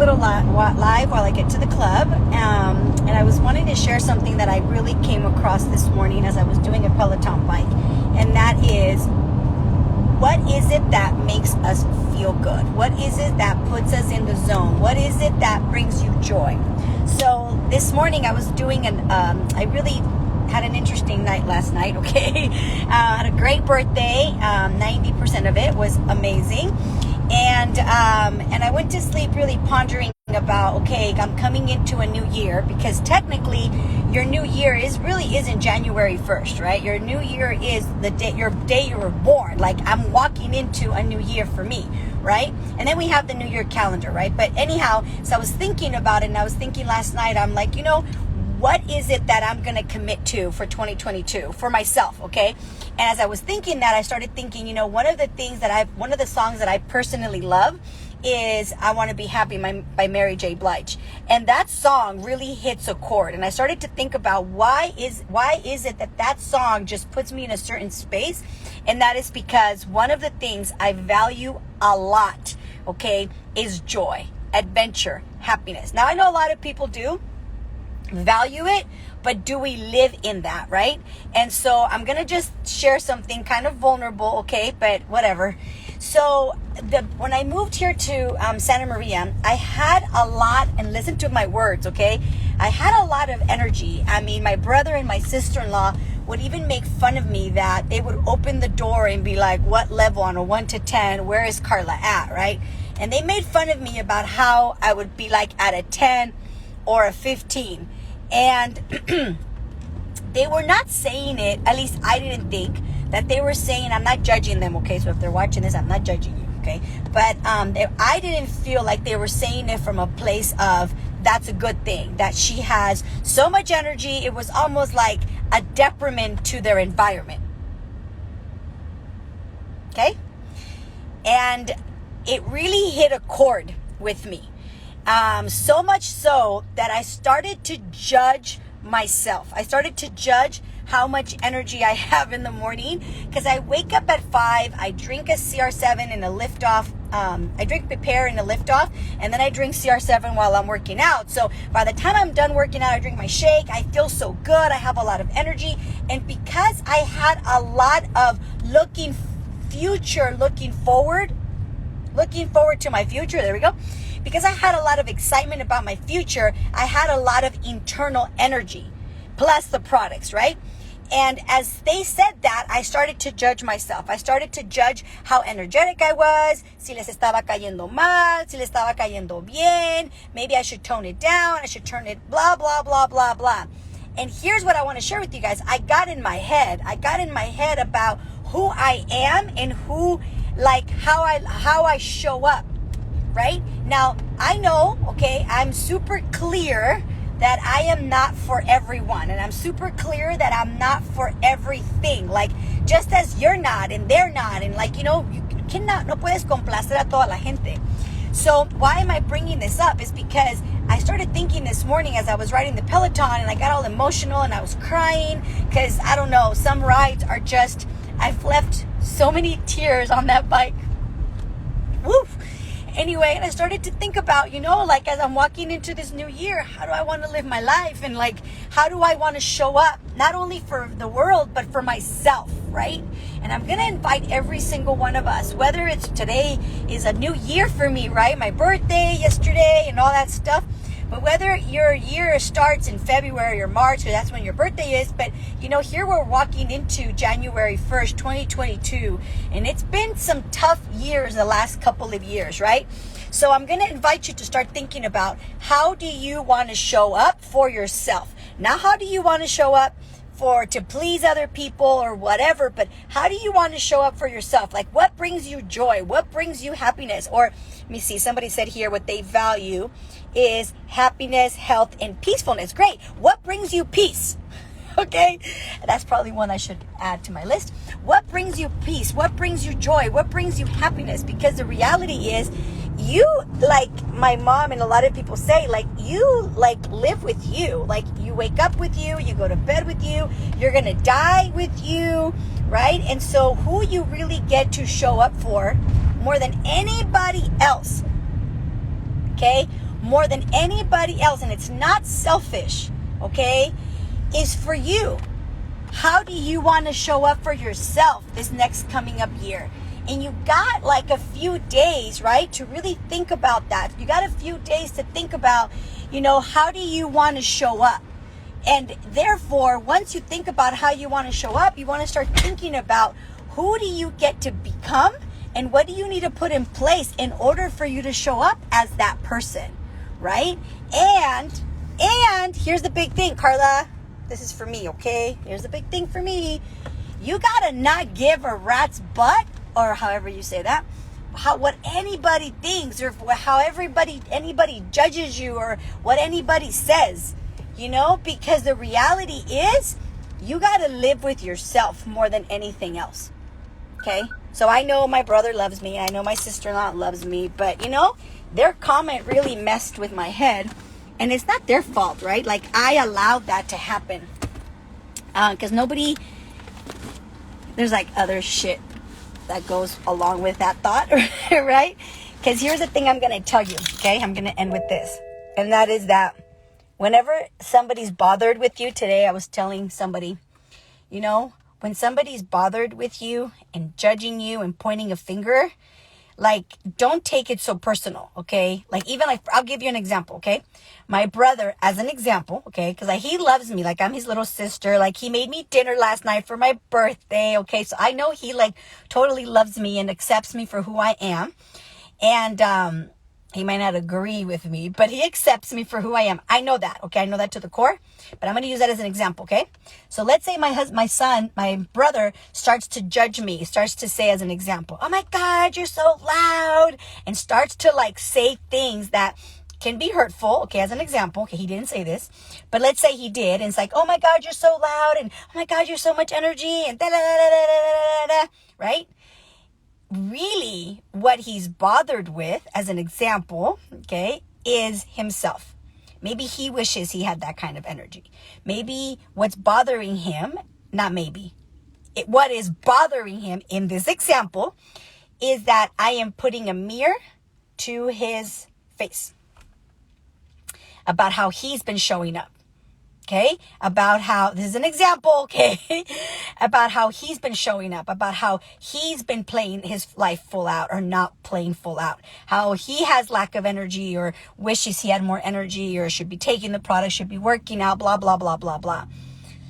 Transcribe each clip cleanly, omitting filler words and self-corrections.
little live while I get to the club. And I was wanting to share something that I really came across this morning as I was doing a Peloton bike. And that is, what is it that makes us feel good? What is it that puts us in the zone? What is it that brings you joy? So this morning I was doing I really had an interesting night last night, okay? Had a great birthday. 90% of it was amazing. And I went to sleep really pondering about, okay, I'm coming into a new year, because technically your new year isn't January 1st, right? Your new year is your day you were born. Like, I'm walking into a new year for me, right? And then we have the new year calendar, right? But anyhow, so I was thinking about it, and I was thinking last night, I'm like, what is it that I'm going to commit to for 2022 for myself, okay? And as I was thinking that, I started thinking, one of the songs that I personally love is I Want to Be Happy by Mary J. Blige. And that song really hits a chord. And I started to think about why is it that song just puts me in a certain space? And that is because one of the things I value a lot, okay, is joy, adventure, happiness. Now, I know a lot of people do value it, but do we live in that, right? And so I'm gonna just share something kind of vulnerable, okay, but whatever. So when I moved here to Santa Maria, I had a lot, and listen to my words, okay, I had a lot of energy. I mean, my brother and my sister-in-law would even make fun of me, that they would open the door and be like, what level on a 1 to 10, where is Karla at, right? And they made fun of me about how I would be like at a 10 or a 15. And they were not saying it, at least I didn't think that they were saying, I'm not judging them, okay? So if they're watching this, I'm not judging you, okay? But I didn't feel like they were saying it from a place of, that's a good thing, that she has so much energy. It was almost like a detriment to their environment, okay? And it really hit a chord with me. So much so that I started to judge myself. I started to judge how much energy I have in the morning, because I wake up at 5, I drink a CR7 and a lift-off. I drink Prepare and a lift-off, and then I drink CR7 while I'm working out. So by the time I'm done working out, I drink my shake. I feel so good. I have a lot of energy. And because I had a lot of looking forward to my future, there we go. Because I had a lot of excitement about my future, I had a lot of internal energy, plus the products, right? And as they said that, I started to judge myself. I started to judge how energetic I was, si les estaba cayendo mal, si les estaba cayendo bien, maybe I should tone it down, I should turn it blah, blah, blah, blah, blah. And here's what I want to share with you guys. I got in my head about who I am and how I show up. Right? Now, I know, okay, I'm super clear that I am not for everyone. And I'm super clear that I'm not for everything. Like, just as you're not and they're not. And you cannot, no puedes complacer a toda la gente. So why am I bringing this up? Is because I started thinking this morning as I was riding the Peloton, and I got all emotional and I was crying because, I don't know, some rides are just, I've left so many tears on that bike. Woof. Anyway, and I started to think about, as I'm walking into this new year, how do I want to live my life? And how do I want to show up, not only for the world, but for myself, right? And I'm going to invite every single one of us, whether it's today is a new year for me, right? My birthday yesterday and all that stuff. But whether your year starts in February or March, because that's when your birthday is, but here we're walking into January 1st, 2022, and it's been some tough years the last couple of years, right? So I'm going to invite you to start thinking about, how do you want to show up for yourself? Not how do you want to show up to please other people or whatever, but how do you want to show up for yourself? Like, what brings you joy? What brings you happiness? Or, let me see, somebody said here what they value is happiness, health, and peacefulness. Great. What brings you peace? Okay, that's probably one I should add to my list. What brings you peace? What brings you joy? What brings you happiness? Because the reality is, you, like my mom and a lot of people say, you live with you. You wake up with you, you go to bed with you, you're gonna die with you, right? And so who you really get to show up for more than anybody else, okay? more than anybody else, and it's not selfish, okay, is for you. How do you want to show up for yourself this next coming up year? And you got like a few days, right, to really think about that. You got a few days to think about, how do you want to show up? And therefore, once you think about how you want to show up, you want to start thinking about who do you get to become and what do you need to put in place in order for you to show up as that person, right? And here's the big thing, Karla. This is for me, okay? Here's the big thing for me. You gotta not give a rat's butt, or however you say that, what anybody thinks, or how anybody judges you, or what anybody says, because the reality is you gotta live with yourself more than anything else, okay? So I know my brother loves me, I know my sister-in-law loves me, but their comment really messed with my head. And it's not their fault, right? Like, I allowed that to happen. Because there's like other shit that goes along with that thought, right? Because here's the thing I'm going to tell you, okay? I'm going to end with this. And that is that whenever somebody's bothered with you, today I was telling somebody, when somebody's bothered with you and judging you and pointing a finger, like, don't take it so personal, okay? Like, even like, I'll give you an example, okay? My brother, as an example, okay? Because he loves me, like I'm his little sister. Like, he made me dinner last night for my birthday, okay? So I know he like totally loves me and accepts me for who I am. And he might not agree with me, but he accepts me for who I am. I know that, okay? I know that to the core, but I'm going to use that as an example, okay? So let's say my brother starts to judge me, starts to say as an example, oh my God, you're so loud, and starts to like say things that can be hurtful, okay, as an example. Okay, he didn't say this, but let's say he did, and it's like, oh my God, you're so loud, and oh my God, you're so much energy, and da da da da da da da, right? Really, what he's bothered with, as an example, okay, is himself. Maybe he wishes he had that kind of energy. Maybe what's bothering him, what is bothering him in this example is that I am putting a mirror to his face about how he's been showing up. Okay, about how, this is an example, okay, about how he's been showing up, about how he's been playing his life full out or not playing full out, how he has lack of energy or wishes he had more energy or should be taking the product, should be working out, blah, blah, blah, blah, blah.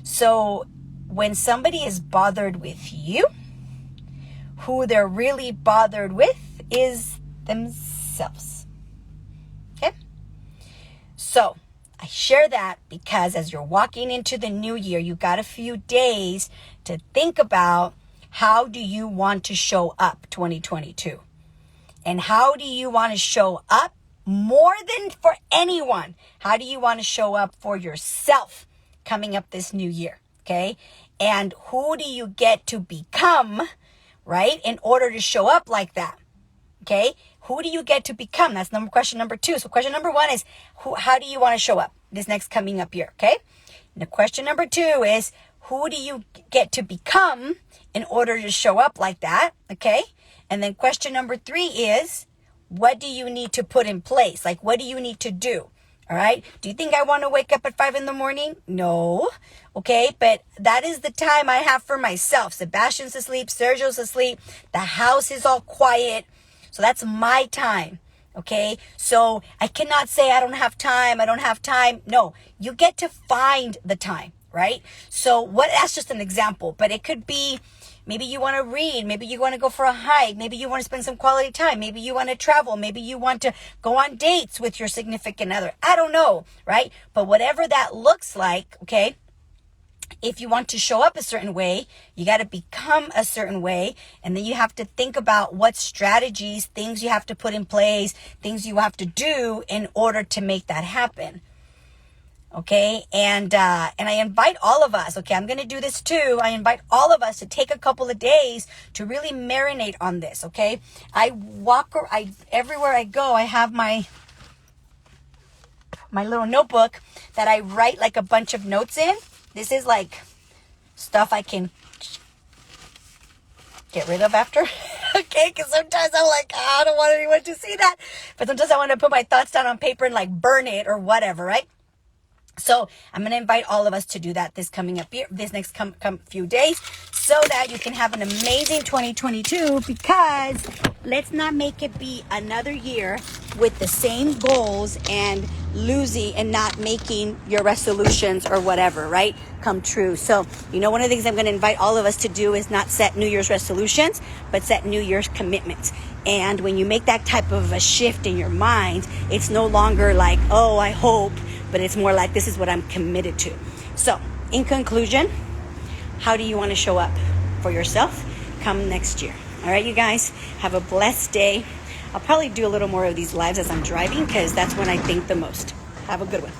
So when somebody is bothered with you, who they're really bothered with is themselves. Okay, so I share that because as you're walking into the new year, you got a few days to think about how do you want to show up 2022? And how do you want to show up more than for anyone? How do you want to show up for yourself coming up this new year? Okay. And who do you get to become, right, in order to show up like that? Okay. Who do you get to become? That's question number 2. So question number 1 is how do you want to show up this next coming up year? Okay. And the question number 2 is who do you get to become in order to show up like that? Okay. And then question number 3 is what do you need to put in place? Like, what do you need to do? All right. Do you think I want to wake up at 5 a.m? No. Okay. But that is the time I have for myself. Sebastian's asleep. Sergio's asleep. The house is all quiet. So that's my time, okay? So I cannot say I don't have time. No, you get to find the time, right? So that's just an example, but it could be maybe you want to read. Maybe you want to go for a hike. Maybe you want to spend some quality time. Maybe you want to travel. Maybe you want to go on dates with your significant other. I don't know, right? But whatever that looks like, okay? If you want to show up a certain way, you got to become a certain way. And then you have to think about what strategies, things you have to put in place, things you have to do in order to make that happen. Okay. And I invite all of us, okay, I'm going to do this too. I invite all of us to take a couple of days to really marinate on this. Okay. Everywhere I go, I have my little notebook that I write like a bunch of notes in. This is like stuff I can get rid of after. Okay, because sometimes I'm like, "Ah, I don't want anyone to see that. But sometimes I want to put my thoughts down on paper and like burn it or whatever, right? So I'm going to invite all of us to do that this coming up year, this next few days, so that you can have an amazing 2022, because let's not make it be another year with the same goals and losing and not making your resolutions or whatever, right, come true. So, one of the things I'm going to invite all of us to do is not set New Year's resolutions, but set New Year's commitments. And when you make that type of a shift in your mind, it's no longer like, oh, I hope, but it's more like, this is what I'm committed to. So, in conclusion, how do you want to show up for yourself come next year? All right, you guys, have a blessed day. I'll probably do a little more of these lives as I'm driving, because that's when I think the most. Have a good one.